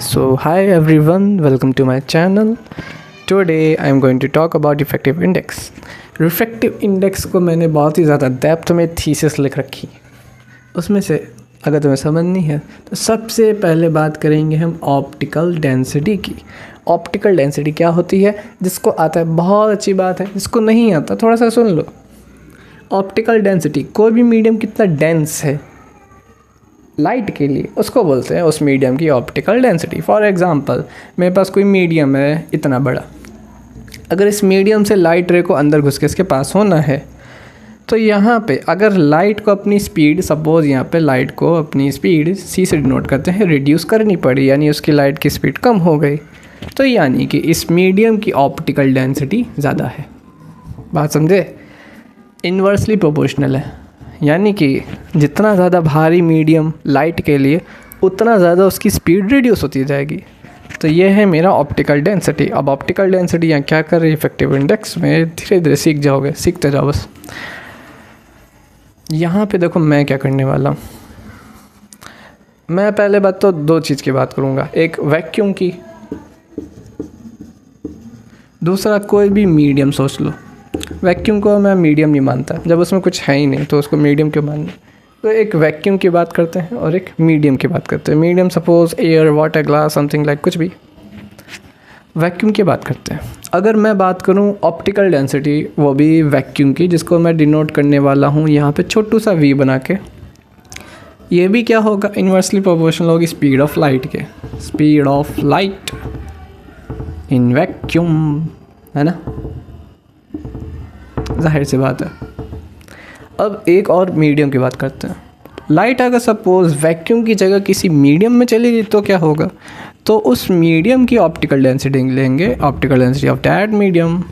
So, hi everyone, welcome to my channel. Today I am going to talk about refractive index. Refractive index को मैंने बहुत ही ज़्यादा depth में thesis लिख रखी। उसमें से अगर तुम्हें समझनी है तो सबसे पहले बात करेंगे हम ऑप्टिकल डेंसिटी की। ऑप्टिकल डेंसिटी क्या होती है? जिसको आता है बहुत अच्छी बात है, जिसको नहीं आता थोड़ा सा सुन लो। ऑप्टिकल डेंसिटी, कोई भी मीडियम कितना डेंस है लाइट के लिए, उसको बोलते हैं उस मीडियम की ऑप्टिकल डेंसिटी। फॉर एग्ज़ाम्पल, मेरे पास कोई मीडियम है इतना बड़ा, अगर इस मीडियम से लाइट रे को अंदर घुस के इसके पास होना है तो यहाँ पे अगर लाइट को अपनी स्पीड, सपोज़ यहाँ पे लाइट को अपनी स्पीड सी से डिनोट करते हैं, रिड्यूस करनी पड़ी, यानी उसकी लाइट की स्पीड कम हो गई, तो यानी कि इस मीडियम की ऑप्टिकल डेंसिटी ज़्यादा है। बात समझे? इन्वर्सली प्रोपोर्शनल है, यानी कि जितना ज़्यादा भारी मीडियम लाइट के लिए उतना ज़्यादा उसकी स्पीड रिड्यूस होती जाएगी। तो ये है मेरा ऑप्टिकल डेंसिटी। अब ऑप्टिकल डेंसिटी यहाँ क्या कर रही है इफेक्टिव इंडेक्स में, धीरे धीरे सीख जाओगे, सीखते जाओ बस। यहाँ पे देखो मैं क्या करने वाला हूँ। मैं पहले बात तो दो चीज़ की बात करूँगा, एक वैक्यूम की, दूसरा कोई भी मीडियम सोच लो। वैक्यूम को मैं मीडियम नहीं मानता, जब उसमें कुछ है ही नहीं तो उसको मीडियम क्यों मानना। तो एक वैक्यूम की बात करते हैं और एक मीडियम की बात करते हैं। Medium suppose air, water, glass, something like, कुछ भी। वैक्यूम की बात करते हैं। अगर मैं बात करूं ऑप्टिकल डेंसिटी, वो भी वैक्यूम की, जिसको मैं डिनोट करने वाला हूं यहाँ पे छोटू सा वी बना के। ये भी क्या होगा, इन्वर्सली प्रोपोर्शनल होगी स्पीड ऑफ लाइट के। Speed of light in vacuum, है ना, जाहिर सी बात है। अब एक और मीडियम की बात करते हैं। लाइट अगर सपोज वैक्यूम की जगह किसी मीडियम में चली गई तो क्या होगा, तो उस मीडियम की ऑप्टिकल डेंसिटी लेंगे, optical density of that medium,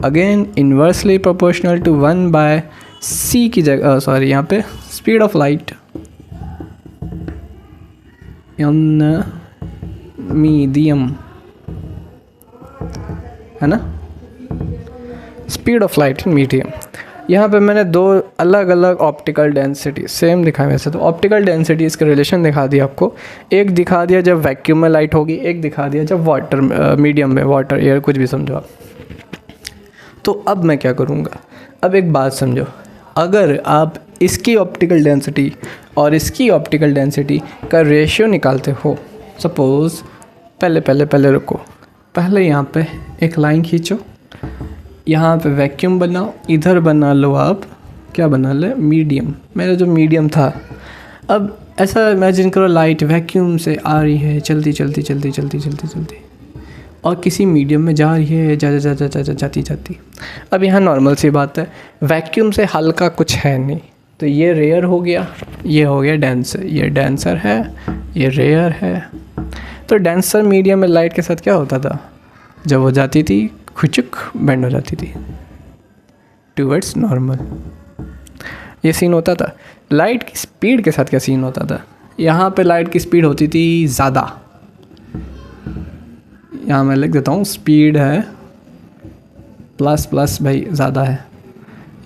again inversely proportional to 1/c की जगह, सॉरी यहाँ पे speed of light in medium, है ना, speed of light in medium. यहाँ पे मैंने दो अलग अलग ऑप्टिकल डेंसिटी सेम दिखाए वैसे तो ऑप्टिकल डेंसिटी इसका रिलेशन दिखा दिया आपको। एक दिखा दिया जब वैक्यूम में लाइट होगी, एक दिखा दिया जब वाटर मीडियम में, वाटर, एयर, कुछ भी समझो आप। तो अब मैं क्या करूँगा, अब एक बात समझो, अगर आप इसकी ऑप्टिकल डेंसिटी और इसकी ऑप्टिकल डेंसिटी का रेशियो निकालते हो, सपोज़ पहले रुको, पहले यहाँ पे एक लाइन खींचो, यहाँ पे वैक्यूम बनाओ, इधर बना लो आप क्या बना ले, मीडियम, मेरा जो मीडियम था। अब ऐसा इमेजिन करो लाइट वैक्यूम से आ रही है, चलती और किसी मीडियम में जा रही है, जाती। अब यहाँ नॉर्मल सी बात है, वैक्यूम से हल्का कुछ है नहीं, तो ये रेयर हो गया, ये हो गया डेंसर, ये डेंसर है, ये रेयर है। तो डेंसर मीडियम में लाइट के साथ क्या होता था, जब वो जाती थी खुचुक बेंड हो जाती थी टूवर्ड्स नॉर्मल, ये सीन होता था। लाइट की स्पीड के साथ क्या सीन होता था, यहाँ पे लाइट की स्पीड होती थी ज़्यादा, यहाँ मैं लिख देता हूँ, स्पीड है प्लस भाई ज़्यादा है।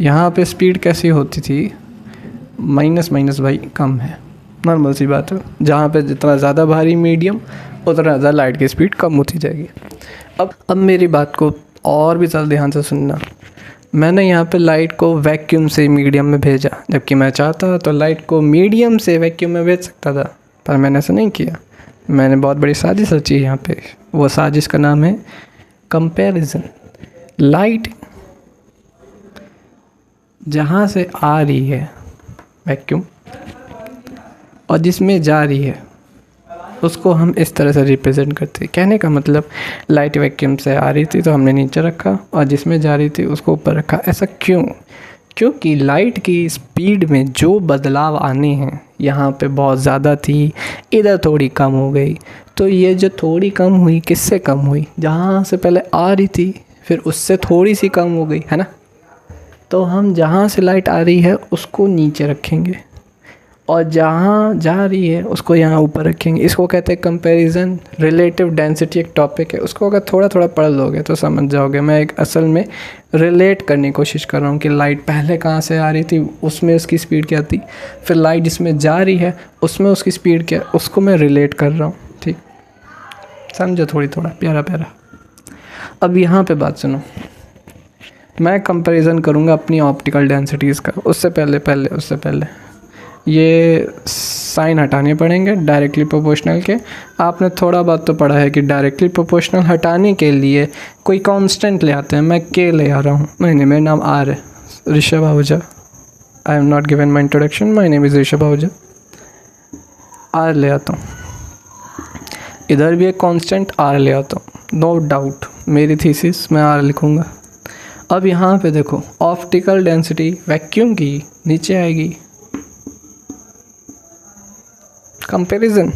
यहाँ पे स्पीड कैसी होती थी, माइनस भाई कम है, नॉर्मल सी बात है। जहाँ पे जितना ज़्यादा भारी मीडियम उतना ज़्यादा लाइट की स्पीड कम होती जाएगी। अब मेरी बात को और भी ज़्यादा ध्यान से सुनना। मैंने यहाँ पे लाइट को वैक्यूम से मीडियम में भेजा, जबकि मैं चाहता तो लाइट को मीडियम से वैक्यूम में भेज सकता था, पर मैंने ऐसा नहीं किया। मैंने बहुत बड़ी साजिश रची है यहाँ पे, वो साजिश का नाम है कंपैरिजन। लाइट जहाँ से आ रही है वैक्यूम और जिसमें जा रही है उसको हम इस तरह से रिप्रेजेंट करते हैं। कहने का मतलब, लाइट वैक्यूम से आ रही थी तो हमने नीचे रखा और जिसमें जा रही थी उसको ऊपर रखा। ऐसा क्यों? क्योंकि लाइट की स्पीड में जो बदलाव आने हैं, यहाँ पे बहुत ज़्यादा थी, इधर थोड़ी कम हो गई, तो ये जो थोड़ी कम हुई, किससे कम हुई, जहाँ से पहले आ रही थी फिर उससे थोड़ी सी कम हो गई, है ना। तो हम जहाँ से लाइट आ रही है उसको नीचे रखेंगे और जहाँ जा रही है उसको यहाँ ऊपर रखेंगे। इसको कहते हैं कंपैरिजन। रिलेटिव डेंसिटी एक टॉपिक है, उसको अगर थोड़ा थोड़ा पढ़ लोगे तो समझ जाओगे। मैं एक असल में रिलेट करने की कोशिश कर रहा हूँ कि लाइट पहले कहाँ से आ रही थी, उसमें उसकी स्पीड क्या थी, फिर लाइट जिसमें जा रही है उसमें उसकी स्पीड क्या, उसको मैं रिलेट कर रहा हूँ। ठीक, समझो थोड़ा प्यारा प्यारा। अब यहाँ पे बात सुनो, मैं कंपैरिजन करूँगा अपनी ऑप्टिकल डेंसिटीज़ का। उससे पहले ये साइन हटाने पड़ेंगे डायरेक्टली प्रोपोर्शनल के। आपने थोड़ा बहुत तो पढ़ा है कि डायरेक्टली प्रोपोर्शनल हटाने के लिए कोई कांस्टेंट ले आते हैं। मैं के ले आ रहा हूँ, नहीं मेरा नाम आर है, Rishabh Ahuja. I am not given my introduction, my name is Rishabh Ahuja. R ले आता हूँ, इधर भी एक कांस्टेंट आर ले आता हूँ, नो डाउट मेरी थीसिस मैं आर लिखूँगा। अब यहाँ पे देखो ऑप्टिकल डेंसिटी वैक्यूम की नीचे आएगी, कंपैरिजन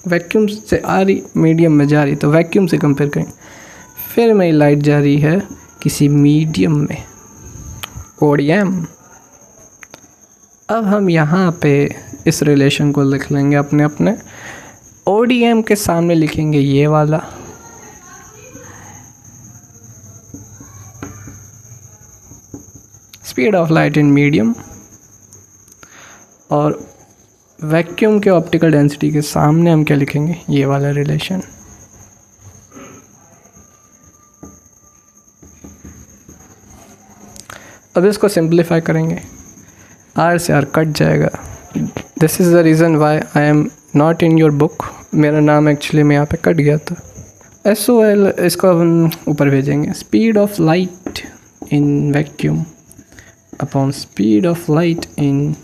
वैक्यूम से आ रही मीडियम में जा रही तो वैक्यूम से कंपेयर करें। फिर मेरी लाइट जा रही है किसी मीडियम में, ओडियम। अब हम यहाँ पे इस रिलेशन को लिख लेंगे अपने ओडीएम के सामने लिखेंगे ये वाला, speed of light in medium, और वैक्यूम के ऑप्टिकल डेंसिटी के सामने हम क्या लिखेंगे, ये वाला रिलेशन। अब इसको सिंप्लीफाई करेंगे, आर से आर कट जाएगा। This is the reason why I am not in your book. मेरा नाम एक्चुअली में यहाँ पे कट गया था। SOL इसको हम ऊपर भेजेंगे, speed of light in vacuum upon speed of light in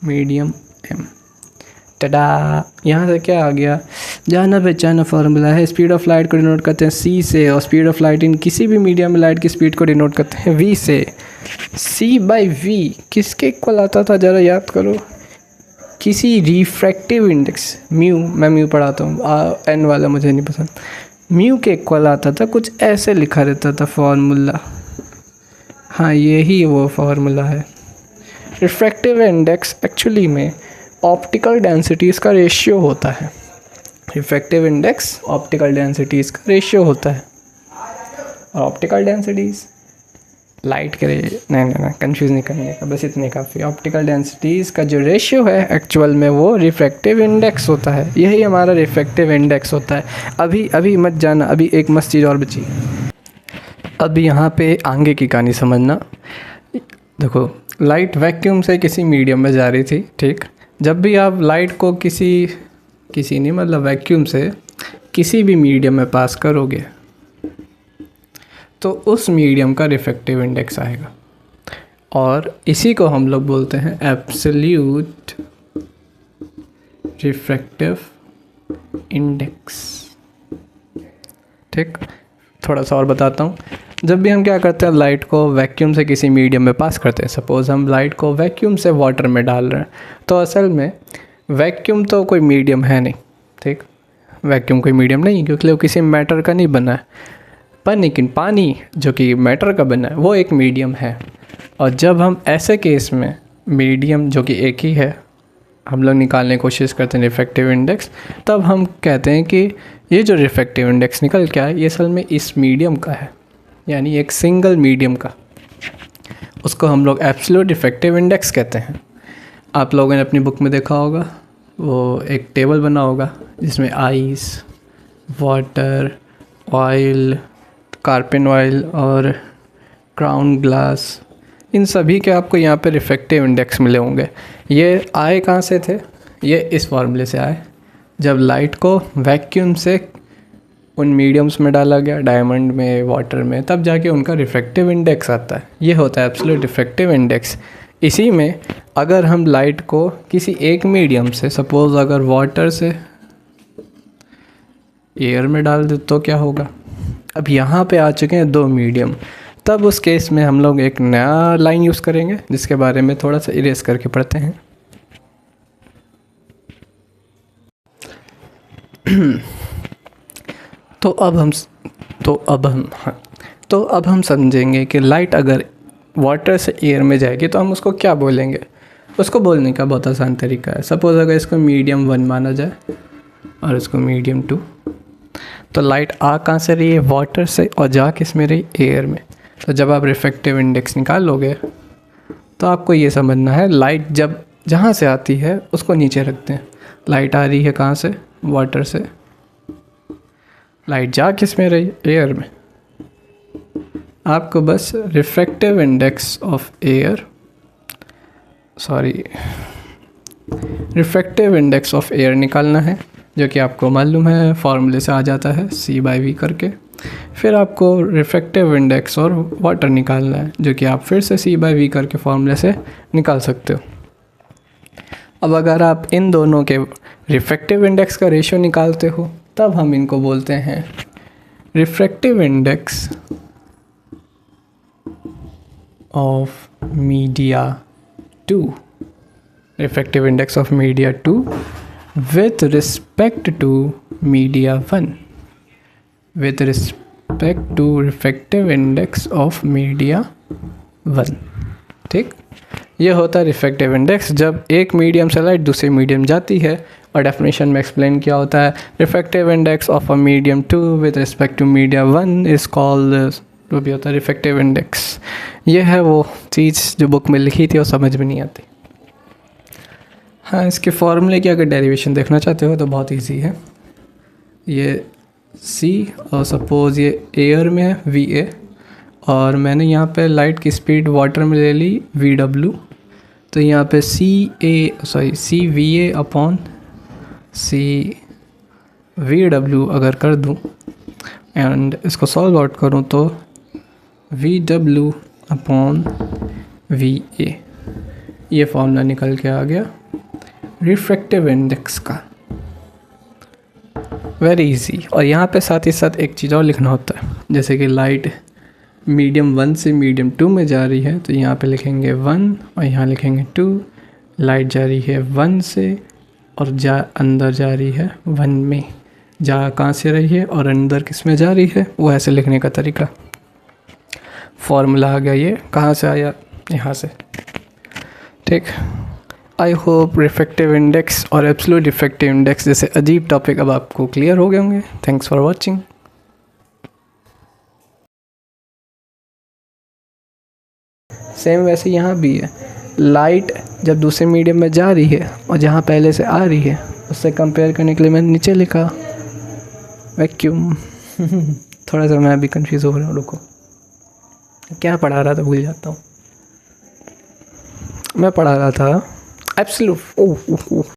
medium m। टडा, यहाँ से क्या आ गया, जाना पहचाना फार्मूला है। स्पीड ऑफ लाइट को डिनोट करते हैं c से, और स्पीड ऑफ लाइट इन किसी भी मीडियम में लाइट की स्पीड को डिनोट करते हैं v से। c/v किसके इक्वल आता था, ज़रा याद करो, किसी रिफ्रैक्टिव इंडेक्स म्यू, मैं म्यू पढ़ाता हूँ, n वाला मुझे नहीं पसंद, म्यू के इक्वल आता था। कुछ ऐसे लिखा रहता था फार्मूला, हाँ यही वो फार्मूला है। रिफ्रैक्टिव इंडेक्स एक्चुअली में ऑप्टिकल डेंसिटीज़ का रेशियो होता है। रिफ्रैक्टिव इंडेक्स ऑप्टिकल डेंसिटीज़ का रेशियो होता है, और ऑप्टिकल डेंसिटीज़ लाइट के नहीं कंफ्यूज नहीं करने का, बस इतने काफ़ी। ऑप्टिकल डेंसिटीज़ का जो रेशियो है एक्चुअल में वो रिफ्रैक्टिव इंडेक्स होता है, यही हमारा रिफ्रैक्टिव इंडेक्स होता है। अभी मत जाना, अभी एक मस्त चीज़ और बची। अब यहाँ पे आगे की कहानी समझना। देखो लाइट वैक्यूम से किसी मीडियम में जा रही थी, ठीक। जब भी आप लाइट को किसी नहीं मतलब वैक्यूम से किसी भी मीडियम में पास करोगे तो उस मीडियम का रिफ्रैक्टिव इंडेक्स आएगा, और इसी को हम लोग बोलते हैं एब्सोल्यूट रिफ्रैक्टिव इंडेक्स, ठीक। थोड़ा सा और बताता हूँ। जब भी हम क्या करते हैं, लाइट को वैक्यूम से किसी मीडियम में पास करते हैं, सपोज़ हम लाइट को वैक्यूम से वाटर में डाल रहे हैं, तो असल में वैक्यूम तो कोई मीडियम है नहीं, ठीक। वैक्यूम कोई मीडियम नहीं, क्योंकि वो किसी मैटर का नहीं बना है, पर लेकिन पानी जो कि मैटर का बना है वो एक मीडियम है। और जब हम ऐसे केस में मीडियम जो कि एक ही है हम लोग निकालने की कोशिश करते हैं रिफ्रैक्टिव इंडेक्स, तब हम कहते हैं कि ये जो रिफ्रैक्टिव इंडेक्स निकल के आए ये असल में इस मीडियम का है, यानी एक सिंगल मीडियम का। उसको हम लोग एब्सोल्यूट रिफ्रैक्टिव इंडेक्स कहते हैं। आप लोगों ने अपनी बुक में देखा होगा, वो एक टेबल बना होगा जिसमें ice, water, oil, Karpin oil और क्राउन ग्लास, इन सभी के आपको यहाँ पे रिफ्रैक्टिव इंडेक्स मिले होंगे। ये आए कहाँ से थे, ये इस फार्मूले से आए। जब लाइट को वैक्यूम से उन मीडियम्स में डाला गया, डायमंड में, वाटर में, तब जाके उनका रिफ्रैक्टिव इंडेक्स आता है। ये होता है एब्सोल्यूट रिफ्रैक्टिव इंडेक्स। इसी में अगर हम लाइट को किसी एक मीडियम से, सपोज़ अगर वाटर से एयर में डाल दे तो क्या होगा। अब यहाँ पे आ चुके हैं दो मीडियम, तब उस केस में हम लोग एक नया लाइन यूज़ करेंगे जिसके बारे में थोड़ा सा इरेज करके पढ़ते हैं। तो अब हम समझेंगे कि लाइट अगर वाटर से एयर में जाएगी तो हम उसको क्या बोलेंगे। उसको बोलने का बहुत आसान तरीका है। सपोज़ अगर इसको मीडियम 1 माना जाए और इसको मीडियम 2, तो लाइट आ कहाँ से रही है, वाटर से, और जा किस में रही, एयर में। तो जब आप रिफ्रैक्टिव इंडेक्स निकाल लोगे तो आपको ये समझना है, लाइट जब जहाँ से आती है उसको नीचे रखते हैं। लाइट आ रही है कहाँ से, वाटर से, लाइट जा किस में रही, एयर में। आपको बस refractive index of air, refractive index of air निकालना है, जो कि आपको मालूम है, फॉर्मूले से आ जाता है C/V करके। फिर आपको रिफ्रैक्टिव इंडेक्स और वाटर निकालना है, जो कि आप फिर से C/V करके फॉर्मूले से निकाल सकते हो। अब अगर आप इन दोनों के रिफ्रैक्टिव इंडेक्स का रेशियो निकालते हो, तब हम इनको बोलते हैं refractive index of media 2, refractive index of media 2 with respect to media 1, with respect to refractive index of media 1। ठीक, ये होता है रिफ्रैक्टिव इंडेक्स जब एक मीडियम से लाइट दूसरे मीडियम जाती है। और डेफिनेशन में एक्सप्लेन किया होता है, refractive index of a medium 2 with respect to media 1 is called, जो भी होता है रिफ्रैक्टिव इंडेक्स। ये है वो चीज़ जो बुक में लिखी थी और समझ में नहीं आती। हाँ, इसके फॉर्मूले की अगर डेरिवेशन देखना चाहते हो तो बहुत इजी है। ये C और सपोज़ ये एयर में है VA, और मैंने यहाँ पे लाइट की स्पीड वाटर में ले ली VW, तो यहाँ पे CVA अपॉन CVW अगर कर दूँ एंड इसको सॉल्व आउट करूँ तो VW अपॉन VA, ये फॉर्मूला निकल के आ गया रिफ्रैक्टिव इंडेक्स का। Very easy. और यहाँ पे साथ ही साथ एक चीज़ और लिखना होता है, जैसे कि लाइट मीडियम 1 से मीडियम 2 में जा रही है, तो यहाँ पे लिखेंगे 1 और यहाँ लिखेंगे 2। लाइट जा रही है 1 से और अंदर जा रही है 1 में। जा कहाँ से रही है और अंदर किस में जा रही है, वो ऐसे लिखने का तरीका। फॉर्मूला आ गया, ये कहाँ से आया, यहाँ से। ठीक, आई होप रिफ्रैक्टिव इंडेक्स और एब्सोल्यूट रिफ्रैक्टिव इंडेक्स जैसे अजीब टॉपिक अब आपको क्लियर हो गए होंगे। Thanks for watching. सेम वैसे यहाँ भी है, लाइट जब दूसरे मीडियम में जा रही है और जहाँ पहले से आ रही है उससे कंपेयर करने के लिए मैंने नीचे लिखा वैक्यूम। थोड़ा सा मैं अभी कंफ्यूज हो रहा हूँ, रुको, क्या पढ़ा रहा था भूल जाता हूँ। मैं पढ़ा रहा था एब्सोल्यूट